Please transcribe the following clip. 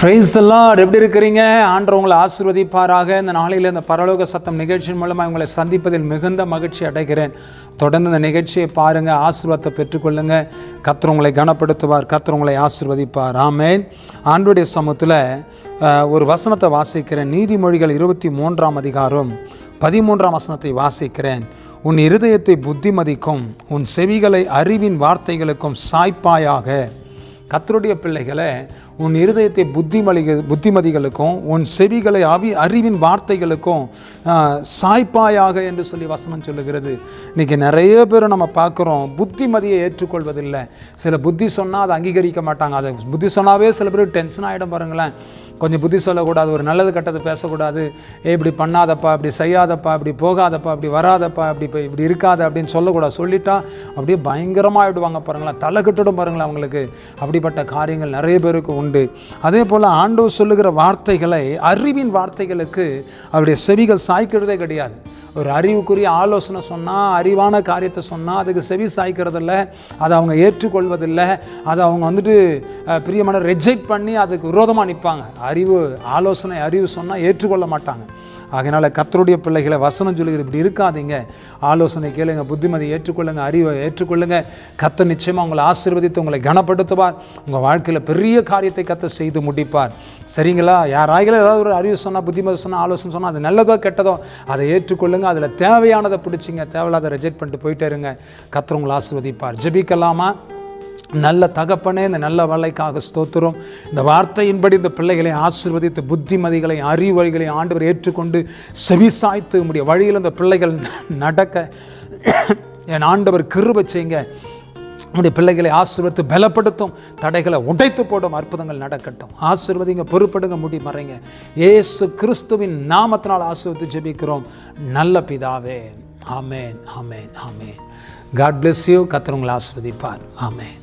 Praise the Lord. எப்படி இருக்கிறீங்க? ஆண்டவர் உங்களை ஆசீர்வதிப்பாராக. இந்த நாளில் இந்த பரலோக சத்தம் நிகழ்ச்சியின் மூலமாக உங்களை சந்திப்பதில் மிகுந்த மகிழ்ச்சி அடைகிறேன். தொடர்ந்து இந்த நிகழ்ச்சியை பாருங்கள், ஆசீர்வாதத்தை பெற்றுக்கொள்ளுங்க. கர்த்தர் உங்களை கனப்படுத்துவார், கர்த்தர் உங்களை ஆசீர்வதிப்பார். ஆமென். ஆண்டவருடைய சமூகத்தில் ஒரு வசனத்தை வாசிக்கிறேன். நீதிமொழிகள் 23ஆம் அதிகாரம் 13ஆம் வசனத்தை வாசிக்கிறேன். உன் இருதயத்தை புத்திமதிக்கும், உன் செவிகளை அறிவின் வார்த்தைகளுக்கும் சாய்ப்பாயாக. கர்த்தருடைய பிள்ளைகளை, உன் இருதயத்தை புத்திமதிகளுக்கும் உன் செவிகளை அறிவின் வார்த்தைகளுக்கும் சாய்ப்பாயாக என்று சொல்லி வசனம் சொல்லுகிறது. இன்றைக்கி நிறைய பேர் நம்ம பார்க்குறோம், புத்திமதியை ஏற்றுக்கொள்வதில்லை. சில புத்தி சொன்னால் அதை அங்கீகரிக்க மாட்டாங்க. அதை புத்தி சொன்னாவே சில பேர் டென்ஷன் ஆகிடும். பாருங்களேன், கொஞ்சம் புத்தி சொல்லக்கூடாது, ஒரு நல்லது கட்டத்தை பேசக்கூடாது, இப்படி பண்ணாதப்பா, இப்படி செய்யாதப்பா, இப்படி போகாதப்பா, இப்படி வராதப்பா, இப்படி இருக்காத அப்படின்னு சொல்லக்கூடாது. சொல்லிட்டா அப்படியே பயங்கரமாகிடுவாங்க. பாருங்களேன், தலை கட்டிடும் பாருங்களேன் அவங்களுக்கு. அப்படிப்பட்ட காரியங்கள் நிறைய பேருக்கு உண்டு. அதே போல் ஆண்டவர் சொல்லுகிற வார்த்தைகளை, அறிவின் வார்த்தைகளுக்கு அவருடைய செவிகள் சாய்க்கிறதே கிடையாது. ஒரு அறிவுக்குரிய ஆலோசனை சொன்னால், அறிவான காரியத்தை சொன்னால் அதுக்கு செவி சாய்க்கிறதில்ல, அதை அவங்க ஏற்றுக்கொள்வதில்லை. அதை அவங்க பிரியமான ரிஜெக்ட் பண்ணி அதுக்கு விரோதமாக நிற்பாங்க. அறிவு சொன்னால் ஏற்றுக்கொள்ள மாட்டாங்க. அதனால் கர்த்தருடைய பிள்ளைகளை வசனம் சொல்லுகிறது, இப்படி இருக்காதீங்க. ஆலோசனை கேளுங்க, புத்திமதி ஏற்றுக்கொள்ளுங்க, அறிவை ஏற்றுக்கொள்ளுங்க. கர்த்தர் நிச்சயமாக உங்களை ஆசீர்வதித்து உங்களை கனப்படுத்துவார். உங்கள் வாழ்க்கையில் பெரிய காரியத்தை கர்த்தர் செய்து முடிப்பார். சரிங்களா? யாராயிலும் ஏதாவது ஒரு அறிவு சொன்னால், புத்திமதி சொன்னால், ஆலோசனை சொன்னால், அது நல்லதோ கெட்டதோ அதை ஏற்றுக்கொள்ளுங்க. அதில் தேவையானதை பிடிச்சிங்க, தேவையில்லாத ரிஜெக்ட் பண்ணிட்டு போயிட்டே இருங்க. கர்த்தர் உங்களை ஆசீர்வதிப்பார். ஜெபிக்கலாமா? நல்ல தகப்பனே, இந்த நல்ல வேலைக்காக ஸ்தோத்திரம். இந்த வார்த்தையின்படி இந்த பிள்ளைகளை ஆசீர்வதித்து புத்திமதிகளை, அறிவுரைகளை ஆண்டவர் ஏற்றுக்கொண்டு செவிசாய்த்து உம்முடைய வழியில் இந்த பிள்ளைகள் நடக்க என் ஆண்டவர் கிருபை செய்யுங்க. உம்முடைய பிள்ளைகளை ஆசீர்வதித்து பலப்படுத்தும், தடைகளை உடைத்து போடும், அற்புதங்கள் நடக்கட்டும். ஆசீர்வதிங்க, பொறுப்படுங்க, முடி மறைங்க. இயேசு கிறிஸ்துவின் நாமத்தினால் ஆசீர்வதித்து ஜெபிக்கிறோம் நல்ல பிதாவே. ஆமென், ஆமென், ஆமென். God bless you. கர்த்தர் உங்களை ஆசீர்வதிப்பார். ஆமென்.